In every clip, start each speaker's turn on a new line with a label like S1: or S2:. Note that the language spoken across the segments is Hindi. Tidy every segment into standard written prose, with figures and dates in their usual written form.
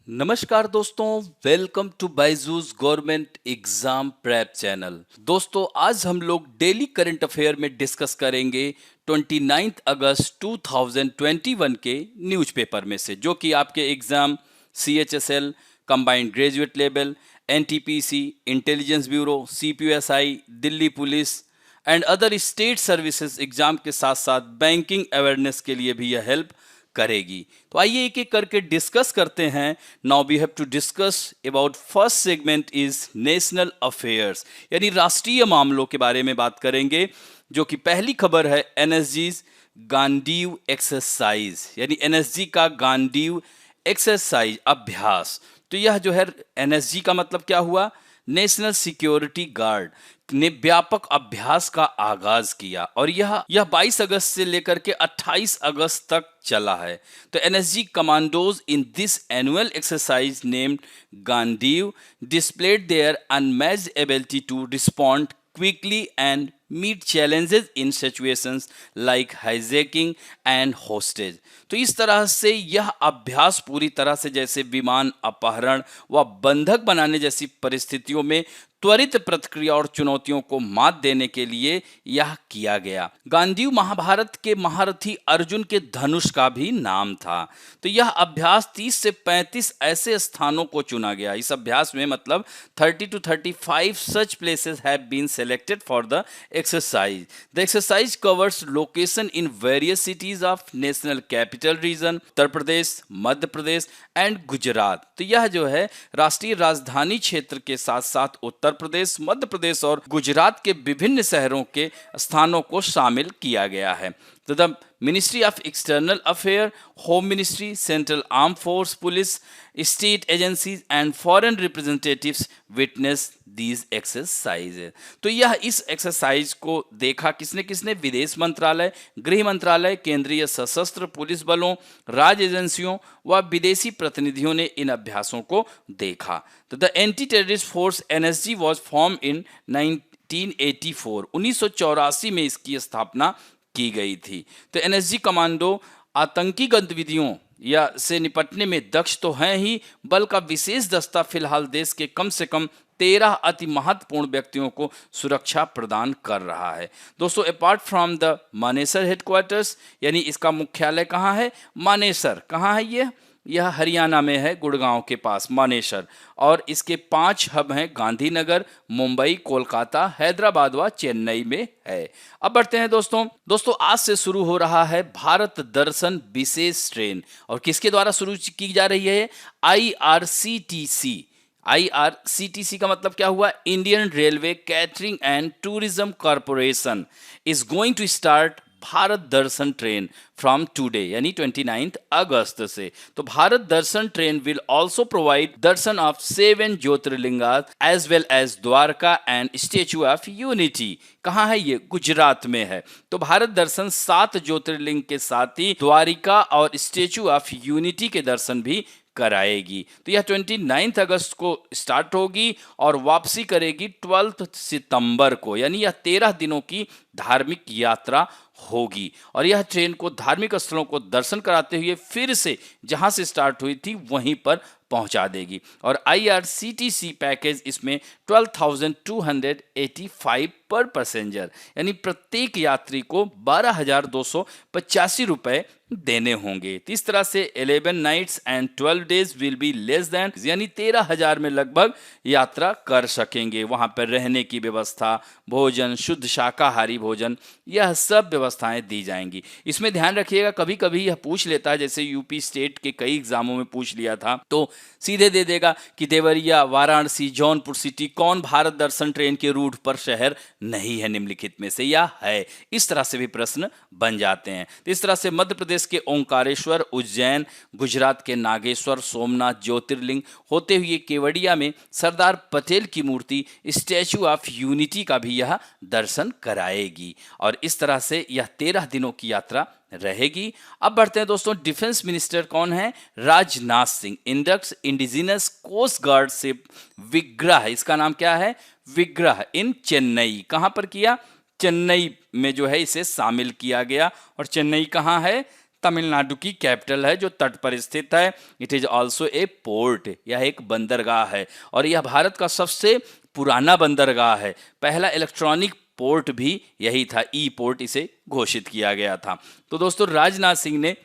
S1: नमस्कार दोस्तों, welcome to Byju's government exam prep channel. दोस्तों, आज हम लोग डेली करंट अफेयर में डिस्कस करेंगे 29 अगस्त 2021 के न्यूज़पेपर में से, जो कि आपके exam CHSL, combined graduate level, NTPC, intelligence bureau, CPSI, Delhi police and other state services exam के साथ साथ बैंकिंग अवेयरनेस के लिए भी यह हेल्प करेगी। तो आइए एक एक करके डिस्कस करते हैं। Now we have to discuss about first segment is national affairs, यानी राष्ट्रीय मामलों के बारे में बात करेंगे, जो कि पहली खबर है NSG गांडीव एक्सरसाइज, यानी NSG का गांडीव एक्सरसाइज अभ्यास। तो यह जो है NSG का मतलब क्या हुआ, नेशनल सिक्योरिटी गार्ड ने व्यापक अभ्यास का आगाज किया और यह 22 अगस्त से लेकर के 28 अगस्त तक चला है। तो NSG commandos in this annual exercise named Gandiv displayed their unmatched ability to respond quickly and meet challenges in situations like hijacking and hostage। तो इस तरह से यह अभ्यास पूरी तरह से जैसे विमान अपहरण व बंधक बनाने जैसी परिस्थितियों में त्वरित प्रतिक्रिया और चुनौतियों को मात देने के लिए यह किया गया। गांडीव महाभारत के महारथी अर्जुन के धनुष का भी नाम था। तो यह अभ्यास 30 से 35 ऐसे स्थानों को चुना गया। इस अभ्यास में मतलब 30 to 35 such places have been selected for the exercise. The exercise covers location in various cities of national capital region, Uttar Pradesh, Madhya Pradesh and Gujarat. तो यह जो है राष्ट्रीय राजधानी क्षेत्र के साथ साथ उत्तर प्रदेश, मध्य प्रदेश और गुजरात के विभिन्न शहरों के स्थानों को शामिल किया गया है। तो the ministry of external affair, home ministry, central arm force, police, state agencies and foreign representatives witness these exercise. तो यह इस एक्सरसाइज को देखा किसने किसने, विदेश मंत्रालय, गृह मंत्रालय, केंद्रीय सशस्त्र पुलिस बलों, राज्य एजेंसियों व विदेशी प्रतिनिधियों ने इन अभ्यासों को देखा। तो the anti terrorist force NSG was form in 1984, 1984 में इसकी स्थापना की गई थी। तो NSG कमांडो आतंकी गतिविधियों या से निपटने में दक्ष तो हैं ही, बल का विशेष दस्ता फिलहाल देश के कम से कम 13 अति महत्वपूर्ण व्यक्तियों को सुरक्षा प्रदान कर रहा है। दोस्तों, apart from the Manesar headquarters, यानी इसका मुख्यालय कहाँ है, मानेसर कहाँ है, यह हरियाणा में है, गुड़गांव के पास मानेसर। और इसके 5 हब हैं, गांधीनगर, मुंबई, कोलकाता, हैदराबाद व चेन्नई में है। अब बढ़ते हैं दोस्तों, आज से शुरू हो रहा है भारत दर्शन विशेष ट्रेन। और किसके द्वारा शुरू की जा रही है, IRCTC। IRCTC का मतलब क्या हुआ, Indian railway catering and tourism corporation is going to start Bharat Darshan train from today, यानी 29 अगस्त से। तो Bharat Darshan train will also provide darshan of 7 jyotirlingas as well as Dwarka and Statue of Unity. कहाँ है ये, गुजरात में है। तो भारत दर्शन 7 ज्योतिर्लिंग के साथ ही द्वारिका और स्टेच्यू ऑफ यूनिटी के दर्शन भी कराएगी। तो यह 29 अगस्त को स्टार्ट होगी और वापसी करेगी 12 सितंबर को, यानी यह 13 दिनों की धार्मिक यात्रा होगी। और यह ट्रेन को धार्मिक स्थलों को दर्शन कराते हुए फिर से जहां से स्टार्ट हुई थी वहीं पर पहुंचा देगी। और IRCTC पैकेज इसमें 12,285 पर पैसेंजर, यानी प्रत्येक यात्री को 12,285 रुपए देने होंगे। तो इस तरह से 11 nights and 12 days will be less than, यानी 13,000 में लगभग यात्रा कर सकेंगे। वहां पर रहने की व्यवस्था, भोजन, शुद्ध शाकाहारी भोजन, यह सब व्यवस्थाएं दी जाएंगी। इसमें ध्यान रखिएगा, कभी कभी यह पूछ लेता है, जैसे यूपी स्टेट के कई एग्जामों में पूछ लिया था, तो सीधे दे देगा कि देवरिया, वाराणसी, जौनपुर सिटी कौन भारत दर्शन ट्रेन के रूट पर शहर नहीं है निम्नलिखित में से, या है। इस तरह से भी प्रश्न बन जाते हैं। तो इस तरह से मध्य प्रदेश के ओंकारेश्वर, उज्जैन, गुजरात के नागेश्वर, सोमनाथ ज्योतिर्लिंग होते हुए केवड़िया में सरदार पटेल की मूर्ति, स्टैच्यू ऑफ यूनिटी का भी यह दर्शन कराएगी। और इस तरह से यह 13 दिनों की यात्रा रहेगी। अब बढ़ते हैं दोस्तों, डिफेंस मिनिस्टर कौन है, Rajnath Singh inducts indigenous coast guard ship Vigraha, इसका नाम क्या है, विग्रह, इन चेन्नई। कहां पर किया, चेन्नई में जो है इसे शामिल किया गया। और चेन्नई कहां है, तमिलनाडु की कैपिटल है जो तट पर स्थित है। It is also a port, यह एक बंदरगाह है और यह भारत का सबसे पुराना बंदरगाह है। पहला इलेक्ट्रॉनिक पोर्ट भी यही था, ई पोर्ट इसे घोषित किया गया था। तो दोस्तों राजनाथ सिंह ने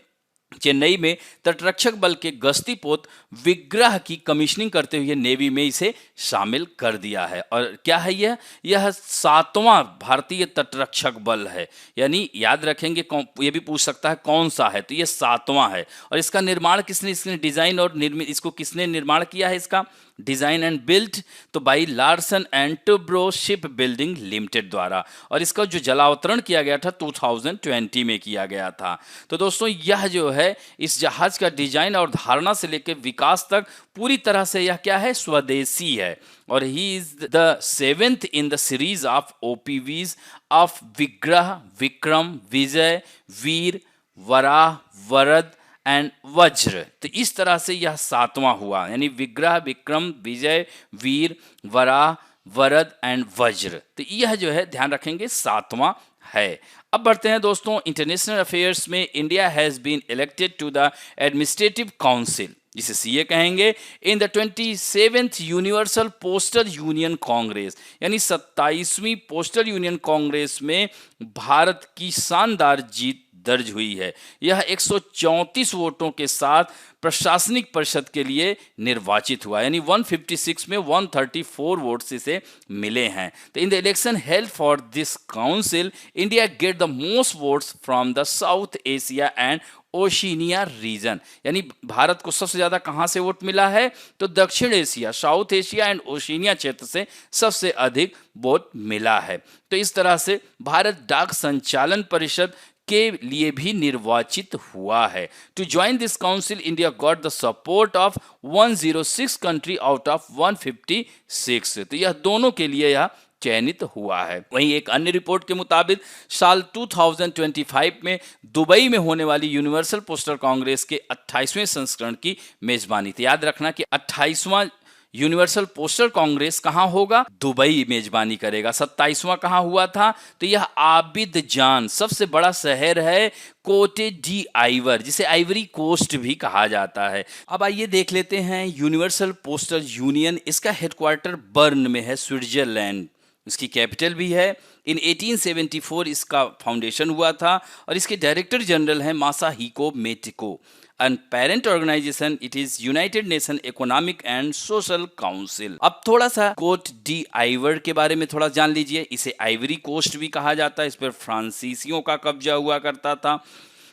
S1: चेन्नई में तटरक्षक बल के गश्ती पोत विग्रह की कमीशनिंग करते हुए नेवी में इसे शामिल कर दिया है। और क्या है यह 7वां भारतीय तटरक्षक बल है। यानी याद रखेंगे, ये भी पूछ सकता है कौन सा है, तो ये 7वां है। और इसका निर्माण किसने, इसने डिजाइन और निर्मित, इसको किसने निर्माण किया है, इसका डिजाइन एंड बिल्ड तो by Larsen and Toubro ship building limited द्वारा। और इसका जो जलावतरण किया गया था 2020 में किया गया था। तो दोस्तों यह जो है इस जहाज का डिजाइन और धारणा से लेकर विकास तक पूरी तरह से यह क्या है, स्वदेशी है। और he is the 7th in the series of OPVs of Vigraha, Vikram, Vijay, Veer, Varaha, Varad and Vajra. तो इस तरह से यह 7वां हुआ, यानी विग्रह, विक्रम, विजय, वीर, वराह, वरद एंड वज्र। तो यह जो है ध्यान रखेंगे 7वां है। अब बढ़ते हैं दोस्तों इंटरनेशनल अफेयर्स में। India has been elected to the administrative council, जिसे सीए कहेंगे, in the 27th universal postal union congress, यानी 27वीं पोस्टल यूनियन कांग्रेस में भारत की शानदार जीत दर्ज हुई है। यह 134 वोटों के साथ प्रशासनिक परिषद के लिए निर्वाचित हुआ, यानी 156 में 134 वोट्स इसे मिले हैं। तो in the election held for this council, India get the most votes from the South Asia and Oceania region, यानी भारत को सबसे ज्यादा कहां से वोट मिला है, तो दक्षिण Asia, south Asia and Oceania क्षेत्र से सबसे अधिक वोट मिला है। तो इस तरह से भारत डाक संचालन परिषद के लिए भी निर्वाचित हुआ है। To join this council India got the support of 106 country out of 156। तो यह दोनों के लिए यह चयनित हुआ है। वहीं एक अन्य रिपोर्ट के मुताबिक साल 2025 में दुबई में होने वाली यूनिवर्सल पोस्टल कांग्रेस के 28वें संस्करण की मेजबानी थी। याद रखना कि 28वां यूनिवर्सल पोस्टल कांग्रेस कहां होगा, दुबई मेजबानी करेगा। 27वां कहां हुआ था, तो यह आबिदजान, सबसे बड़ा शहर है कोटे डी आइवर, जिसे आइवरी कोस्ट भी कहा जाता है। अब आइए देख लेते हैं यूनिवर्सल पोस्टल यूनियन। इसका हेडक्वार्टर बर्न में है, स्विट्जरलैंड, इसकी कैपिटल भी है। इन 1874 इसका फाउंडेशन हुआ था और इसके डायरेक्टर जनरल हैं Masahiko Metoki. And parent organization it is United Nation Economic and Social Council. अब थोड़ा सा कोट डी आइवर के बारे में थोड़ा जान लीजिए। इसे आइवरी कोस्ट भी कहा जाता है, इस पर फ्रांसीसियों का कब्जा हुआ करता था।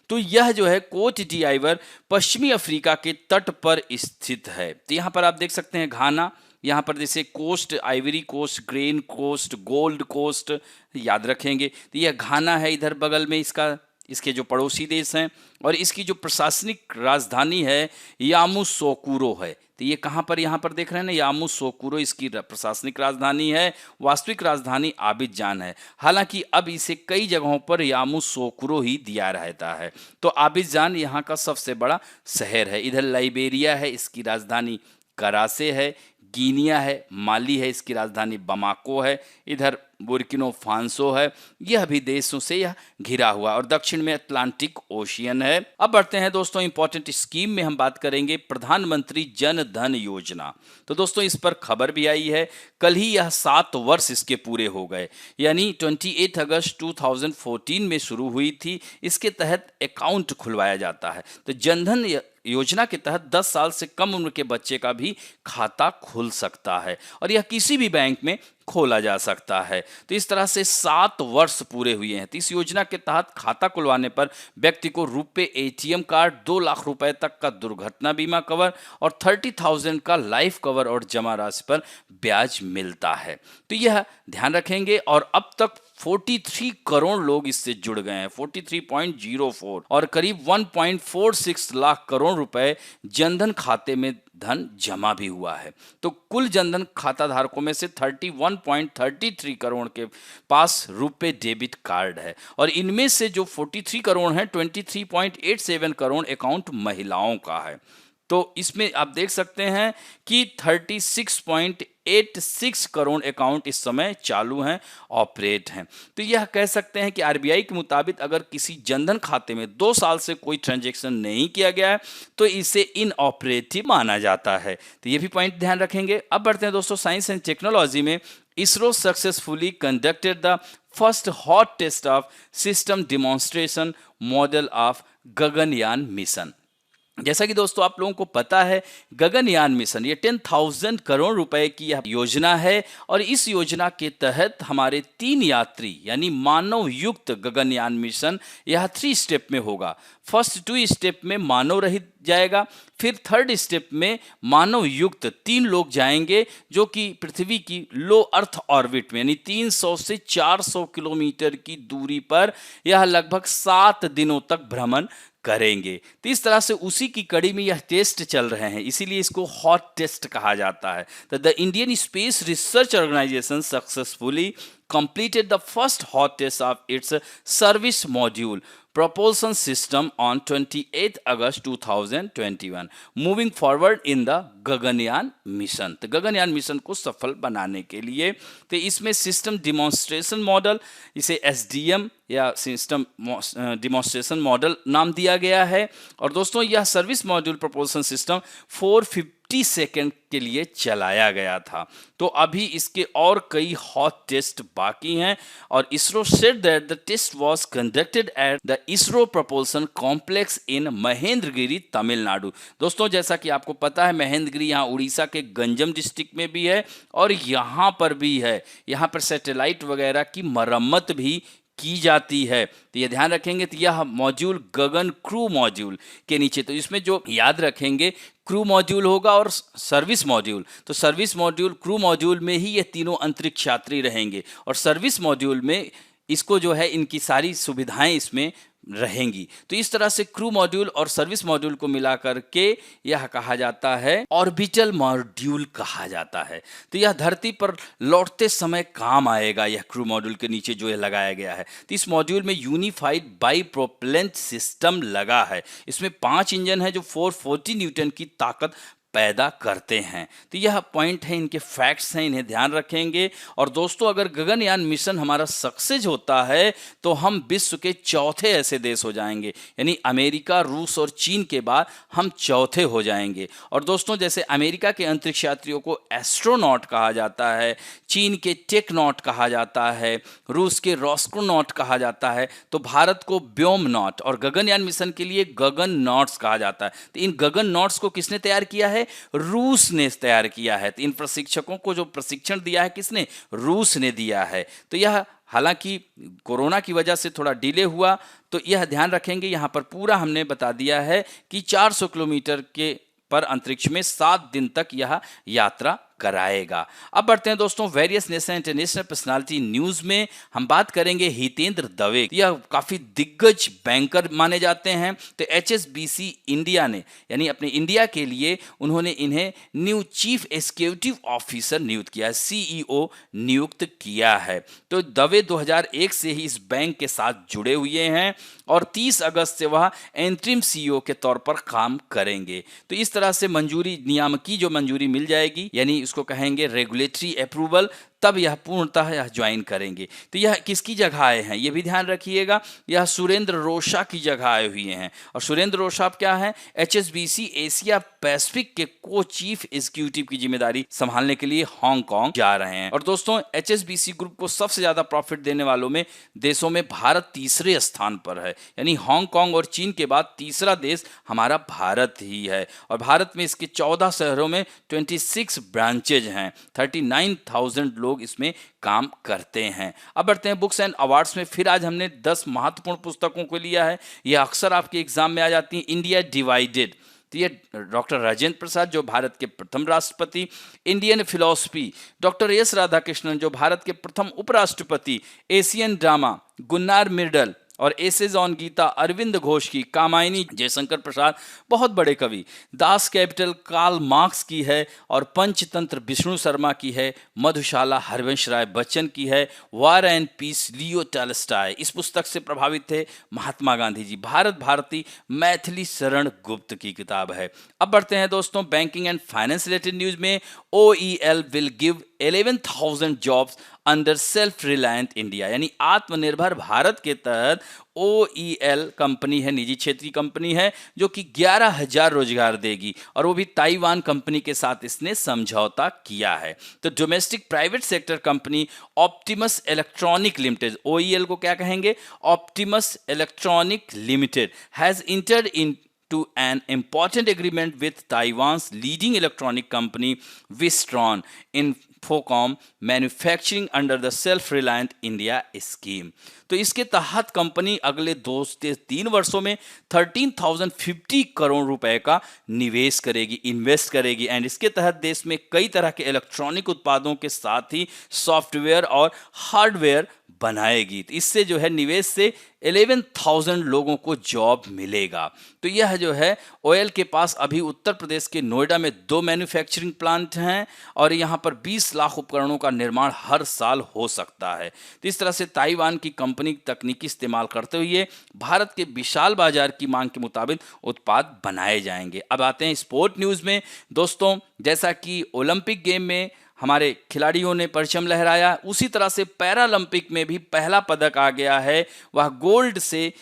S1: तो यह जो है कोट डी आइवर पश्चिमी अफ्रीका के तट पर स्थित है। तो यहाँ पर आप देख सकते हैं घाना, यहाँ पर जैसे coast, Ivory Coast, Grain Coast, Gold Coast याद रखेंगे। तो यह घाना है इधर बगल में, इसके जो पड़ोसी देश हैं। और इसकी जो प्रशासनिक राजधानी है यामूसोकूरो है। तो ये कहाँ पर, यहाँ पर देख रहे हैं ना, यामूसोकूरो इसकी प्रशासनिक राजधानी है। वास्तविक राजधानी आबिदजान है। हालांकि अब इसे कई जगहों पर यामूसोकूरो ही दिया रहता है। तो आबिदजान यहाँ का सबसे बड़ा शहर है। इधर लाइबेरिया है, इसकी राजधानी करासे है। गिनिया है, माली है, इसकी राजधानी बमाको है। इधर बुर्किनो फांसो है। यह भी देशों से यह घिरा हुआ और दक्षिण में अटलांटिक ओशियन है। अब बढ़ते हैं दोस्तों इंपॉर्टेंट स्कीम में हम बात करेंगे प्रधानमंत्री जन धन योजना। तो दोस्तों इस पर खबर भी आई है, कल ही यह 7 वर्ष इसके पूरे हो गए, यानी 28 अगस्त 2014 में शुरू हुई थी। इसके तहत अकाउंट खुलवाया जाता है। तो जनधन योजना के तहत 10 साल से कम उम्र के बच्चे का भी खाता खुल सकता है और यह किसी भी बैंक में खोला जा सकता है। तो इस तरह से 7 वर्ष पूरे हुए हैं। तो इस योजना के तहत खाता खुलवाने पर व्यक्ति को रुपए एटीएम कार्ड, 2 लाख रुपए तक का दुर्घटना बीमा कवर और 30,000 का लाइफ कवर और जमा राशि पर ब्याज मिलता है। तो यह ध्यान रखेंगे। और अब तक 43 करोड़ लोग इससे जुड़ गए हैं, 43.04, और करीब 1.46 लाख करोड़ रुपए जनधन खाते में धन जमा भी हुआ है। तो कुल जनधन खाता धारकों में से 31.33 करोड़ के पास रुपए डेबिट कार्ड है और इनमें से जो 43 करोड़ हैं, 23.87 करोड़ अकाउंट महिलाओं का है। तो इसमें आप देख सकते हैं कि 36.86 करोड़ अकाउंट इस समय चालू हैं, ऑपरेट हैं। तो यह कह सकते हैं कि आरबीआई के मुताबिक अगर किसी जनधन खाते में 2 साल से कोई ट्रांजैक्शन नहीं किया गया है तो इसे इनऑपरेटिव माना जाता है। तो ये भी पॉइंट ध्यान रखेंगे। अब बढ़ते हैं दोस्तों साइंस एंड टेक्नोलॉजी में। ISRO successfully conducted the first hot test of system demonstration model of Gaganyaan mission. जैसा कि दोस्तों आप लोगों को पता है, गगनयान मिशन ये 10,000 करोड़ रुपए की यह योजना है और इस योजना के तहत हमारे 3 यात्री यानी मानव युक्त गगनयान मिशन यह 3 स्टेप में होगा। फर्स्ट 2 स्टेप में मानव रहित जाएगा, फिर थर्ड स्टेप में मानव युक्त 3 लोग जाएंगे जो कि पृथ्वी की लो अर्थ ऑर्बिट में यानी 300 से 400 किलोमीटर की दूरी पर यह लगभग 7 दिनों तक भ्रमण करेंगे। तो इस तरह से उसी की कड़ी में यह टेस्ट चल रहे हैं, इसीलिए इसको हॉट टेस्ट कहा जाता है। तो the Indian Space Research Organisation successfully completed the first hot test of its service module propulsion system on 28 August 2021, moving forward in the Gaganyaan mission. तो गगनयान मिशन को सफल बनाने के लिए तो इसमें सिस्टम डिमॉन्स्ट्रेशन मॉडल, इसे एसडीएम या सिस्टम डिमॉन्स्ट्रेशन मॉडल नाम दिया गया है। और दोस्तों यह सर्विस मॉड्यूल प्रपोल्सन सिस्टम 450 सेकेंड के लिए चलाया गया था। तो अभी इसके और कई हॉट टेस्ट बाकी हैं और ISRO said that the test was conducted at the ISRO propulsion complex in Mahendragiri Tamil Nadu. दोस्तों जैसा कि आपको पता है महेंद्रगिरी यहाँ उड़ीसा के गंजम डिस्ट्रिक्ट में भी है और यहाँ पर भी है। यहाँ पर सैटेलाइट वगैरह की मरम्मत भी की जाती है। तो ये ध्यान रखेंगे। तो यह मॉड्यूल गगन क्रू मॉड्यूल के नीचे, तो इसमें जो याद रखेंगे क्रू मॉड्यूल होगा और सर्विस मॉड्यूल। तो सर्विस मॉड्यूल क्रू मॉड्यूल में ही ये तीनों अंतरिक्ष यात्री रहेंगे और सर्विस मॉड्यूल में इसको जो है इनकी सारी सुविधाएं इसमें रहेंगी। तो इस तरह से क्रू मॉड्यूल और सर्विस मॉड्यूल को मिलाकर के यह कहा जाता है ऑर्बिटल मॉड्यूल कहा जाता है। तो यह धरती पर लौटते समय काम आएगा। यह क्रू मॉड्यूल के नीचे जो है लगाया गया है। तो इस मॉड्यूल में यूनिफाइड बाई प्रोपेलेंट सिस्टम लगा है। इसमें 5 इंजन है जो 440 न्यूटन की ताकत पैदा करते हैं। तो यह पॉइंट है, इनके फैक्ट्स हैं, इन्हें ध्यान रखेंगे। और दोस्तों अगर गगनयान मिशन हमारा सक्सेस होता है तो हम विश्व के चौथे ऐसे देश हो जाएंगे, यानी अमेरिका, रूस और चीन के बाद हम चौथे हो जाएंगे। और दोस्तों जैसे अमेरिका के अंतरिक्ष यात्रियों को एस्ट्रोनॉट कहा जाता है, चीन के टेक्नॉट कहा जाता है, रूस के रॉस्कोनॉट कहा जाता है, तो भारत को व्योमनॉट और गगनयान मिशन के लिए गगन नॉट्स कहा जाता है। तो इन गगन नॉट्स को किसने तैयार किया है? रूस ने तैयार किया है। तो इन प्रशिक्षकों को जो प्रशिक्षण दिया है किसने? रूस ने दिया है। तो यह हालांकि कोरोना की वजह से थोड़ा डिले हुआ, तो यह ध्यान रखेंगे। यहाँ पर पूरा हमने बता दिया है कि 400 किलोमीटर के पर अंतरिक्ष में 7 दिन तक यह यात्रा कराएगा। अब बढ़ते हैं दोस्तों various national international personality news में। हम बात करेंगे हितेंद्र दवे। यह काफी दिग्गज बैंकर माने जाते हैं। तो HSBC इंडिया ने यानी अपने इंडिया के लिए उन्होंने इन्हें न्यू चीफ एग्जीक्यूटिव ऑफिसर नियुक्त किया है, CEO नियुक्त किया है। तो दवे 2001 से ही इस बैंक के साथ जुड़े हुए हैं और 30 अगस्त से वह एंट्रीम CEO के तौर पर काम करेंगे। तो इस तरह से मंजूरी, नियामकी जो मंजूरी मिल जाएगी, यानी इसको कहेंगे रेगुलेटरी अप्रूवल, तब यह पूर्णतः यह ज्वाइन करेंगे। तो यह किसकी जगह आए हैं ये भी ध्यान रखिएगा। यह सुरेंद्र रोशा की जगह आए हुए हैं। और सुरेंद्र रोशा क्या है? HSBC एशिया पैसिफिक के को चीफ एग्जीक्यूटिव की जिम्मेदारी संभालने के लिए हांगकांग जा रहे हैं। और दोस्तों HSBC ग्रुप को सबसे ज्यादा प्रॉफिट देने वालों में देशों में भारत तीसरे स्थान पर है, यानी हांगकांग और चीन के बाद तीसरा देश हमारा भारत ही है। और भारत में इसके 14 शहरों में 26 ब्रांचेज हैं, 39,000 लोग इसमें काम करते हैं। अब बढ़ते हैं बुक्स एंड अवार्ड्स में। फिर आज हमने 10 महत्वपूर्ण पुस्तकों को लिया है। यह अक्सर आपके एग्जाम में आ जाती हैं। इंडिया डिवाइडेड, तो ये डॉक्टर राजेंद्र प्रसाद जो भारत के प्रथम राष्ट्रपति। Indian philosophy, doctor S Radhakrishnan जो भारत के प्रथम उपराष्ट्रपति। एशियन ड्रामा, गुन्नार मिर्डल और एसेज ऑन गीता अरविंद घोष की, कामायनी जयशंकर प्रसाद बहुत बड़े कवि, दास कैपिटल कार्ल मार्क्स की है और पंचतंत्र विष्णु शर्मा की है, मधुशाला हरिवंश राय बच्चन की है, war and piece Leo Tolstoy. इस पुस्तक से प्रभावित थे महात्मा गांधी जी। भारत भारती मैथिली शरण गुप्त की किताब है। अब बढ़ते हैं दोस्तों banking and finance related news में। OEL will give 11,000 jobs under self reliant India, यानी आत्मनिर्भर भारत के तहत OEL कंपनी है, निजी क्षेत्रीय कंपनी है, जो कि 11,000 रोजगार देगी और वो भी ताइवान कंपनी के साथ इसने समझौता किया है। तो domestic private sector company Optimus electronic limited, OEL को क्या कहेंगे, Optimus electronic limited, has entered in to an important agreement with Taiwan's leading electronic company Wistron Infocom Manufacturing under the Self-Reliant India Scheme। तो इसके तहत कंपनी अगले 2 से 3 वर्षों में 13,050 करोड़ रुपए का निवेश करेगी, इन्वेस्ट करेगी एंड इसके तहत देश में कई तरह के इलेक्ट्रॉनिक उत्पादों के साथ ही सॉफ्टवेयर और हार्डवेयर बनाएगी। तो इससे जो है निवेश से 11,000 लोगों को जॉब मिलेगा। तो यह जो है OEL के पास अभी उत्तर प्रदेश के नोएडा में 2 मैन्युफैक्चरिंग प्लांट हैं और यहाँ पर 20 लाख उपकरणों का निर्माण हर साल हो सकता है। तो इस तरह से ताइवान की कंपनी तकनीकी इस्तेमाल करते हुए भारत के विशाल बाजार की मांग के मुताबिक उत्पाद बनाए जाएंगे। अब आते हैं स्पोर्ट न्यूज़ में। दोस्तों जैसा कि ओलंपिक गेम में हमारे खिलाड़ियों ने परचम लहराया, उसी तरह से पैरालंपिक में भी पहला पदक आ गया है। वह गोल्ड से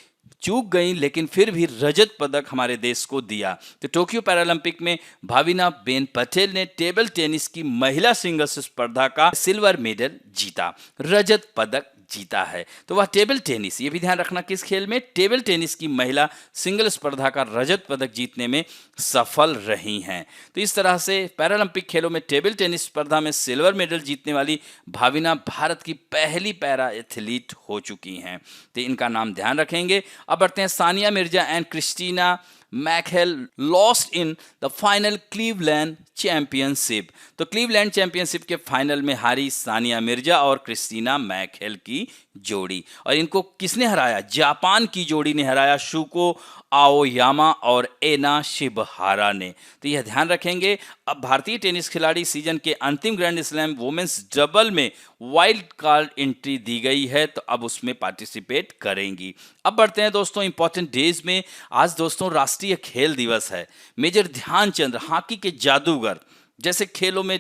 S1: चूक गई लेकिन फिर भी रजत पदक हमारे देश को दिया। तो टोक्यो पैरालंपिक में भाविना बेन पटेल ने टेबल टेनिस की महिला सिंगल्स स्पर्धा का सिल्वर मेडल जीता, रजत पदक जीता है। तो वह टेबल टेनिस, ये भी ध्यान रखना किस खेल में, टेबल टेनिस की महिला सिंगल स्पर्धा का रजत पदक जीतने में सफल रही हैं। तो इस तरह से पैरालंपिक खेलों में टेबल टेनिस स्पर्धा में सिल्वर मेडल जीतने वाली भाविना भारत की पहली पैरा एथलीट हो चुकी हैं। तो इनका नाम ध्यान रखेंगे। अब बढ़ते हैं Sania Mirza and Christina McHale lost in the final Cleveland championship. तो क्लीवलैंड चैंपियनशिप के फाइनल में हारी सानिया मिर्जा और क्रिस्टीना मैकहेल की जोड़ी। और इनको किसने हराया, जापान की जोड़ी ने हराया, शुको आओयामा और एना शिबहारा ने। तो यह ध्यान रखेंगे। अब भारतीय टेनिस खिलाड़ी सीजन के अंतिम ग्रैंड स्लैम वुमेन्स डबल में वाइल्ड कार्ड एंट्री दी गई है, तो अब उसमें पार्टिसिपेट करेंगी। अब बढ़ते हैं दोस्तों इंपॉर्टेंट डेज में। आज दोस्तों राष्ट्रीय खेल दिवस है। मेजर ध्यानचंद हॉकी के जादूगर, जैसे खेलों में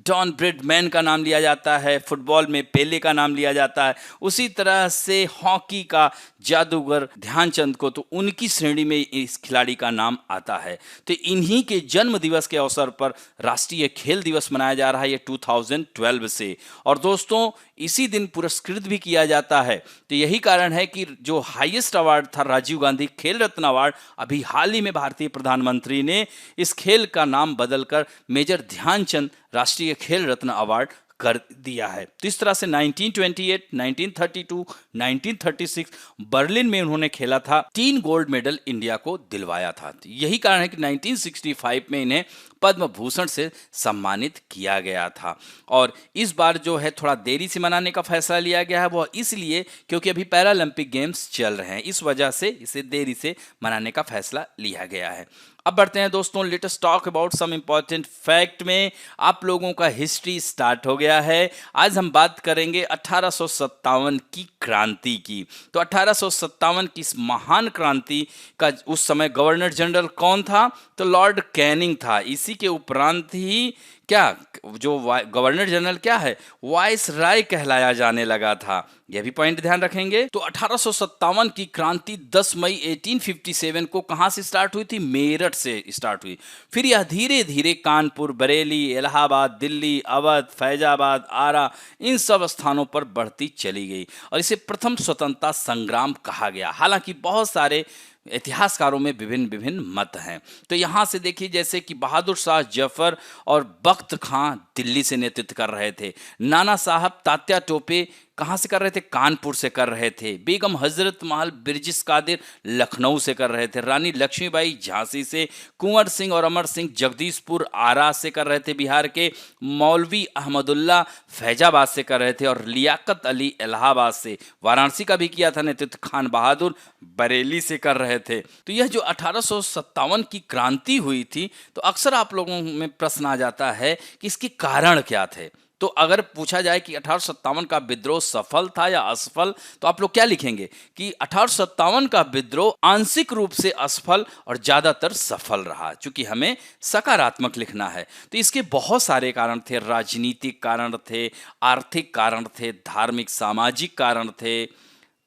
S1: डॉन ब्रेडमैन का नाम लिया जाता है, फुटबॉल में पेले का नाम लिया जाता है, उसी तरह से हॉकी का जादूगर ध्यानचंद को तो उनकी श्रेणी में इस खिलाड़ी का नाम आता है। तो इन्हीं के जन्म दिवस के अवसर पर राष्ट्रीय खेल दिवस मनाया जा रहा है, ये 2012 से। और दोस्तों इसी दिन पुरस्कृत भी किया जाता है। तो यही कारण है कि जो हाईएस्ट अवार्ड था राजीव गांधी खेल रत्न अवार्ड, अभी हाल ही में भारतीय प्रधानमंत्री ने इस खेल का नाम बदलकर मेजर ध्यानचंद राष्ट्रीय खेल रत्न अवार्ड कर दिया है। तो इस तरह से 1928, 1932, 1936 बर्लिन में उन्होंने खेला था, 3 गोल्ड मेडल इंडिया को दिलवाया था। तो यही कारण है कि 1965 में इन्हें पद्म भूषण से सम्मानित किया गया था। और इस बार जो है थोड़ा देरी से मनाने का फैसला लिया गया है, वो इसलिए क्योंकि अभी पैरालंपिक गेम्स चल रहे हैं, इस वजह से इसे देरी से मनाने का फैसला लिया गया है। अब बढ़ते हैं दोस्तों latest talk about some important fact में। आप लोगों का हिस्ट्री स्टार्ट हो गया है। आज हम बात करेंगे 1857 की क्रांति की। तो 1857 की इस महान क्रांति का उस समय गवर्नर जनरल कौन था, तो लॉर्ड कैनिंग था। इसी के उपरांत ही क्या जो गवर्नर जनरल क्या है, वाइस राय कहलाया जाने लगा था। यह भी पॉइंट ध्यान रखेंगे। तो 1857 की क्रांति 10 मई 1857 को कहां से स्टार्ट हुई थी, मेरठ से स्टार्ट हुई। फिर यह धीरे धीरे कानपुर, बरेली, इलाहाबाद, दिल्ली, अवध, फैजाबाद, आरा, इन सब स्थानों पर बढ़ती चली गई और इसे प्रथम स्वतंत्रता संग्राम कहा गया। हालांकि बहुत सारे इतिहासकारों में विभिन्न विभिन्न मत हैं। तो यहाँ से देखिए जैसे कि बहादुर शाह जफर और बख्त खां दिल्ली से नेतृत्व कर रहे थे, नाना साहब तात्या टोपे कहाँ से कर रहे थे? कानपुर से कर रहे थे। बेगम हजरत महल बिरजिस कादिर लखनऊ से कर रहे थे। रानी लक्ष्मीबाई झांसी से। कुंवर सिंह और अमर सिंह जगदीशपुर आरा से कर रहे थे बिहार के। मौलवी अहमदुल्ला फैजाबाद से कर रहे थे और लियाकत अली इलाहाबाद से। वाराणसी का भी किया था नेतृत्व खान बहादुर बरेली से कर रहे थे। तो यह जो 1857 की क्रांति हुई थी, तो अक्सर आप लोगों में प्रश्न आ जाता है कि इसके कारण क्या थे। तो अगर पूछा जाए कि 1857 का विद्रोह सफल था या असफल, तो आप लोग क्या लिखेंगे कि 1857 का विद्रोह आंशिक रूप से असफल और ज्यादातर सफल रहा, क्योंकि हमें सकारात्मक लिखना है। तो इसके बहुत सारे कारण थे। राजनीतिक कारण थे, आर्थिक कारण थे, धार्मिक सामाजिक कारण थे,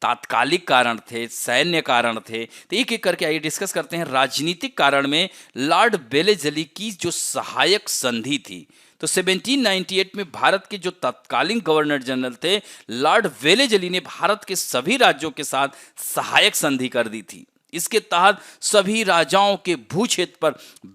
S1: तात्कालिक कारण थे, सैन्य कारण थे। तो एक एक करके आइए डिस्कस करते हैं। राजनीतिक कारण में लॉर्ड वेलेस्ली की जो सहायक संधि थी, तो 1798 में भारत के जो तत्कालीन गवर्नर जनरल थे लॉर्ड वेलेस्ली ने भारत के सभी राज्यों के साथ सहायक संधि कर दी थी। इसके तहत सभी राजाओं के भू क्षेत्र पर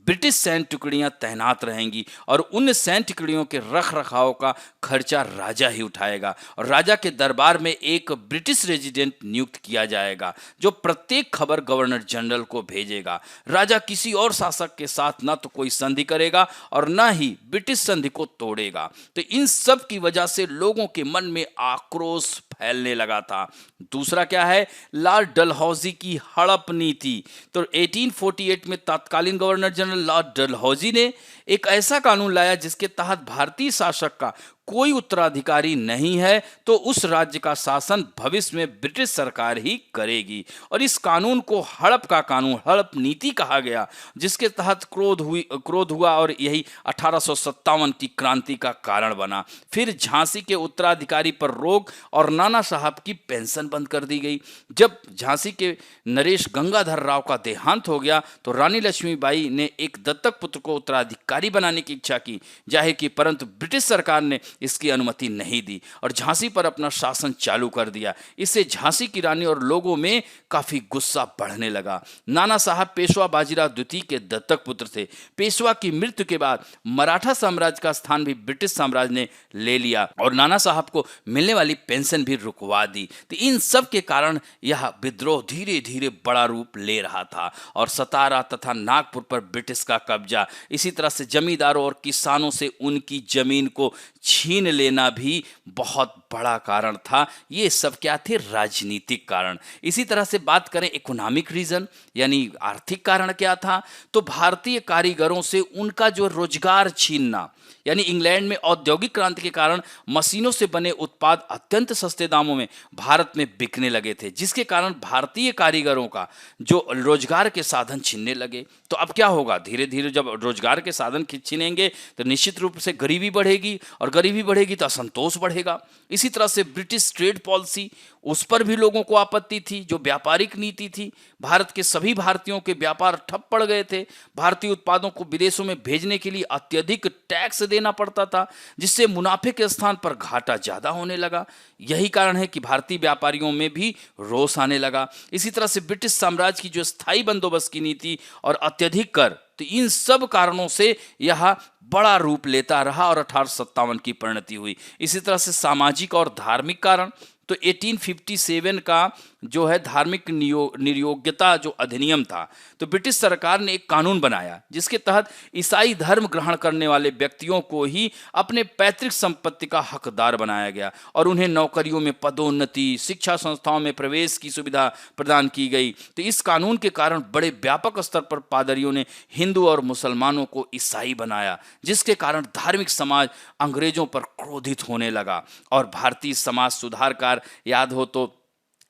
S1: ब्रिटिश सैन्य टुकड़ियां तैनात रहेंगी और उन सैन्य टुकड़ियों के रख रखाव का खर्चा राजा ही उठाएगा और राजा के दरबार में एक ब्रिटिश रेजिडेंट नियुक्त किया जाएगा जो प्रत्येक खबर गवर्नर जनरल को भेजेगा। राजा किसी और शासक के साथ न तो कोई संधि करेगा और न ही ब्रिटिश संधि को तोड़ेगा। तो इन सब की वजह से लोगों के मन में आक्रोश फैलने लगा था। दूसरा क्या है? लॉर्ड डलहौजी की हड़प नीति। तो 1848 में तत्कालीन गवर्नर जनरल लॉर्ड डलहौजी ने एक ऐसा कानून लाया जिसके तहत भारतीय शासक का कोई उत्तराधिकारी नहीं है, तो उस राज्य का शासन भविष्य में ब्रिटिश सरकार ही करेगी। और इस कानून को हड़प का कानून, हड़प नीति कहा गया, जिसके तहत क्रोध हुआ और यही 1857 की क्रांति का कारण बना। फिर झांसी के उत्तराधिकारी पर रोक और नाना साहब की पेंशन बंद कर दी गई। जब झांसी के नरेश गंगाधर राव का देहांत हो गया तो रानी लक्ष्मीबाई ने एक दत्तक पुत्र को उत्तराधिकारी बनाने की इच्छा की, जाहिर की, परंतु ब्रिटिश सरकार ने इसकी अनुमति नहीं दी और झांसी पर अपना शासन चालू कर दिया। इससे झांसी की रानी और लोगों में काफी गुस्सा बढ़ने लगा। नाना साहब पेशवा बाजीराव द्वितीय के दत्तक पुत्र थे। पेशवा की मृत्यु के बाद मराठा साम्राज्य का स्थान भी ब्रिटिश साम्राज्य ने ले लिया और नाना साहब को मिलने वाली पेंशन भी रुकवा दी। तो इन सब के कारण यह विद्रोह धीरे धीरे बड़ा रूप ले रहा था और सतारा तथा नागपुर पर ब्रिटिश का कब्जा, इसी तरह से जमींदारों और किसानों से उनकी जमीन को छीन लेना भी बहुत बड़ा कारण था। ये सब क्या थे? राजनीतिक कारण। इसी तरह से बात करें इकोनॉमिक रीजन यानी आर्थिक कारण क्या था, तो भारतीय कारीगरों से उनका जो रोजगार छीनना, यानी इंग्लैंड में औद्योगिक क्रांति के कारण मशीनों से बने उत्पाद अत्यंत सस्ते दामों में भारत में बिकने लगे थे, जिसके कारण भारतीय कारीगरों का जो रोजगार के साधन छीनने लगे। तो अब क्या होगा? धीरे धीरे जब रोजगार के साधन छीनेंगे तो निश्चित रूप से गरीबी बढ़ेगी और गरीबी बढ़ेगी तो असंतोष बढ़ेगा। इसी तरह से ब्रिटिश ट्रेड पॉलिसी, उस पर भी लोगों को आपत्ति थी। जो व्यापारिक नीति थी, भारत के सभी भारतीयों के व्यापार ठप पड़ गए थे। भारतीय उत्पादों को विदेशों में भेजने के लिए अत्यधिक टैक्स देना पड़ता था, जिससे मुनाफे के स्थान पर घाटा ज्यादा होने लगा। यही कारण है कि भारतीय व्यापारियों में भी रोष आने लगा। इसी तरह से ब्रिटिश साम्राज्य की जो स्थायी बंदोबस्त की नीति और अत्यधिक कर, तो इन सब कारणों से यह बड़ा रूप लेता रहा और 1857 की परिणति हुई। इसी तरह से सामाजिक और धार्मिक कारण, तो 1857 का जो है धार्मिक नियोग्यता जो अधिनियम था, तो ब्रिटिश सरकार ने एक कानून बनाया जिसके तहत ईसाई धर्म ग्रहण करने वाले व्यक्तियों को ही अपने पैतृक संपत्ति का हकदार बनाया गया और उन्हें नौकरियों में पदोन्नति, शिक्षा संस्थाओं में प्रवेश की सुविधा प्रदान की गई। तो इस कानून के कारण बड़े व्यापक स्तर पर पादरियों ने हिंदू और मुसलमानों को ईसाई बनाया, जिसके कारण धार्मिक समाज अंग्रेजों पर क्रोधित होने लगा और भारतीय समाज सुधारकार याद हो तो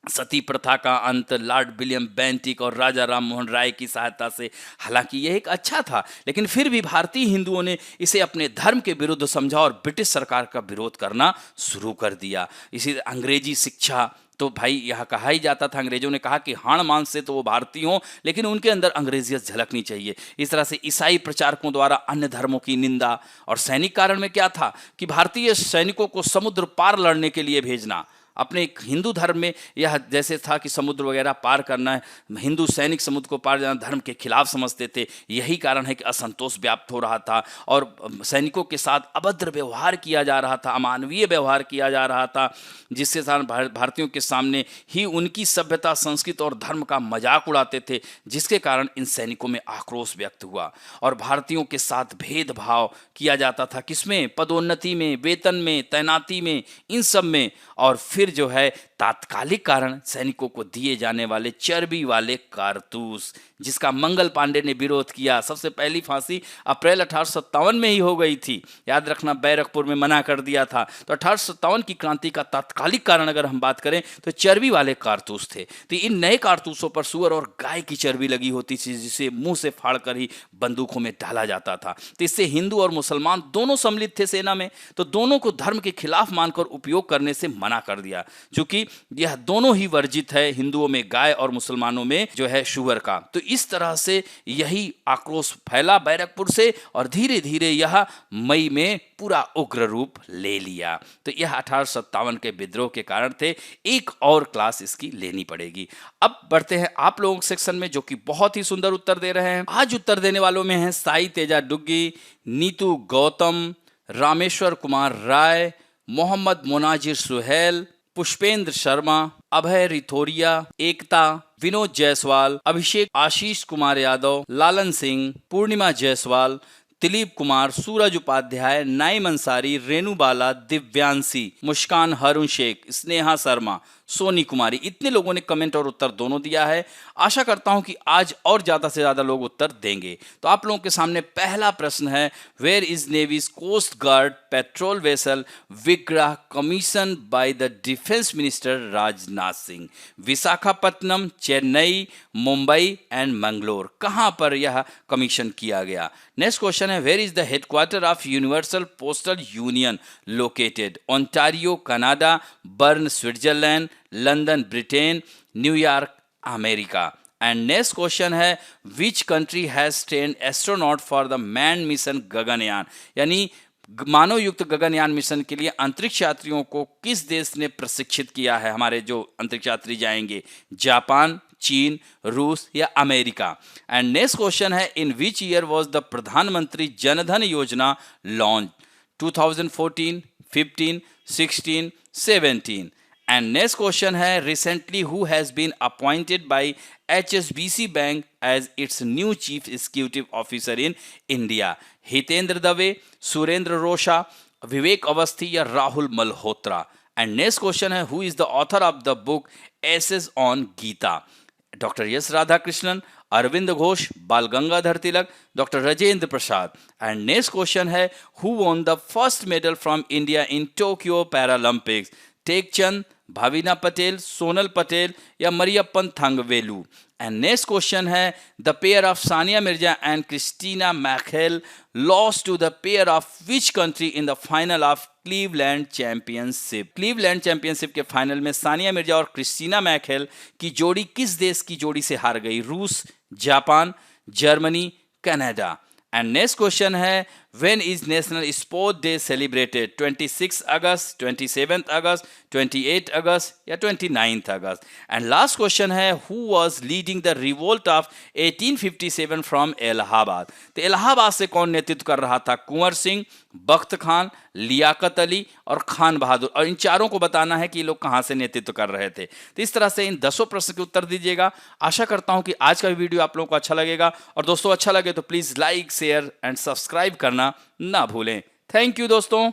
S1: सती प्रथा का अंत, लॉर्ड विलियम बेंटिक और राजा राम मोहन राय की सहायता से, हालांकि यह एक अच्छा था, लेकिन फिर भी भारतीय हिंदुओं ने इसे अपने धर्म के विरुद्ध समझा और ब्रिटिश सरकार का विरोध करना शुरू कर दिया। इसी अंग्रेजी शिक्षा, तो भाई यह कहा ही जाता था, अंग्रेजों ने कहा कि हाड़ मांस से तो वो भारतीय हों लेकिन उनके अंदर अंग्रेजियत झलकनी चाहिए। इस तरह से ईसाई प्रचारकों द्वारा अन्य धर्मों की निंदा। और सैनिक कारण में क्या था कि भारतीय सैनिकों को समुद्र पार लड़ने के लिए भेजना, अपने हिंदू धर्म में यह जैसे था कि समुद्र वगैरह पार करना है, हिंदू सैनिक समुद्र को पार जाना धर्म के खिलाफ समझते थे। यही कारण है कि असंतोष व्याप्त हो रहा था और सैनिकों के साथ अभद्र व्यवहार किया जा रहा था, अमानवीय व्यवहार किया जा रहा था, जिसके कारण भारतीयों के सामने ही उनकी सभ्यता, संस्कृति और धर्म का मजाक उड़ाते थे, जिसके कारण इन सैनिकों में आक्रोश व्यक्त हुआ और भारतीयों के साथ भेदभाव किया जाता था। किसमें? पदोन्नति में, वेतन में, तैनाती में, इन सब में। और फिर जो है तात्कालिक कारण सैनिकों को दिए जाने वाले चर्बी वाले कारतूस, जिसका मंगल पांडे ने विरोध किया। सबसे पहली फांसी अप्रैल 1857 में ही हो गई थी, याद रखना, बैरकपुर में मना कर दिया था। तो 1857 की क्रांति का तात्कालिक कारण अगर हम बात करें तो चर्बी वाले कारतूस थे। तो इन नए कारतूसों पर सुअर और गाय की चर्बी लगी होती थी, जिसे मुंह से फाड़कर ही बंदूकों में डाला जाता था। तो इससे हिंदू और मुसलमान दोनों सम्मिलित थे सेना में, तो दोनों को धर्म के खिलाफ मानकर उपयोग करने से मना कर दिया, क्योंकि यह दोनों ही वर्जित है, हिंदुओं में गाय और मुसलमानों में जो है शुअर का। तो इस तरह से यही आक्रोश फैला बैरकपुर से और धीरे धीरे यह मई में पूरा उग्र रूप ले लिया। तो यह 1857 के विद्रोह के कारण थे। एक और क्लास इसकी लेनी पड़ेगी। अब बढ़ते हैं आप लोगों के सेक्शन में, जो कि बहुत ही सुंदर उत्तर दे रहे हैं। आज उत्तर देने वालों में हैं साई तेजा डुग्गी, नीतू गौतम, रामेश्वर कुमार राय, मोहम्मद मोनाजिर सुहेल, पुष्पेंद्र शर्मा, अभय रिथोरिया, एकता, विनोद जायसवाल, अभिषेक, आशीष कुमार यादव, लालन सिंह, पूर्णिमा जायसवाल, दिलीप कुमार, सूरज उपाध्याय, नाइम अंसारी, रेणु बाला, दिव्यांशी, मुस्कान हारून शेख, स्नेहा शर्मा, सोनी कुमारी, इतने लोगों ने कमेंट और उत्तर दोनों दिया है। आशा करता हूं कि आज और ज्यादा से ज्यादा लोग उत्तर देंगे। तो आप लोगों के सामने पहला प्रश्न है, where is navy's coast guard patrol vessel Vigraha commission by the defence minister Rajnath Singh? Visakhapatnam, Chennai, Mumbai and Mangalore, कहां पर यह कमीशन किया गया? नेक्स्ट क्वेश्चन है, where is the headquarter of universal postal union located? Ontario Canada, Bern Switzerland, London Britain, New York America. And next question है, which country has trained astronaut for the man mission Gaganyaan? यानी मानव युक्त गगनयान मिशन के लिए अंतरिक्ष यात्रियों को किस देश ने प्रशिक्षित किया है? हमारे जो अंतरिक्ष यात्री जाएंगे, जापान, चीन, रूस या अमेरिका? एंड नेक्स्ट क्वेश्चन है, in which year was the Pradhan Mantri Jan Dhan Yojana launch? 2014, 15, 16, 17? And next question है, recently who has been appointed by HSBC bank as its new chief executive officer in India? Hitendra Dave, Surendra Rosha, Vivek Awasthi या Rahul Malhotra? And next question है, who is the author of the book essays on Gita? Doctor S Radhakrishnan, Arvind Ghosh, Bal Gangadhar Tilak, doctor Rajendra Prasad? And next question है, who won the first medal from India in Tokyo Paralympics? Tekchand, Bhavina Patel, Sonal Patel या Mariyappan Thangavelu? And next question है, the pair of Sania Mirza and Christina McHale lost to the pair of which country in the final of Cleveland championship? Cleveland championship के फाइनल में सानिया मिर्जा और क्रिस्टीना मैकेल की जोड़ी किस देश की जोड़ी से हार गई? रूस, Japan, Germany, Canada? And next question है, when is national sport day celebrated? 26 अगस्त, 27 अगस्त, 28 अगस्त या 29 अगस्त? एंड लास्ट क्वेश्चन है, who was leading the revolt of 1857 from Allahabad? तो इलाहाबाद से कौन नेतृत्व कर रहा था? कुंवर सिंह, बख्त खान, लियाकत अली और खान बहादुर? और इन चारों को बताना है कि ये लोग कहां से नेतृत्व कर रहे थे। तो इस तरह से इन 10 प्रश्न के उत्तर दीजिएगा। आशा करता हूं कि आज का वीडियो आप लोगों को अच्छा लगेगा, और दोस्तों अच्छा लगे तो please like, share and subscribe करना ना भूलें। थैंक यू दोस्तों।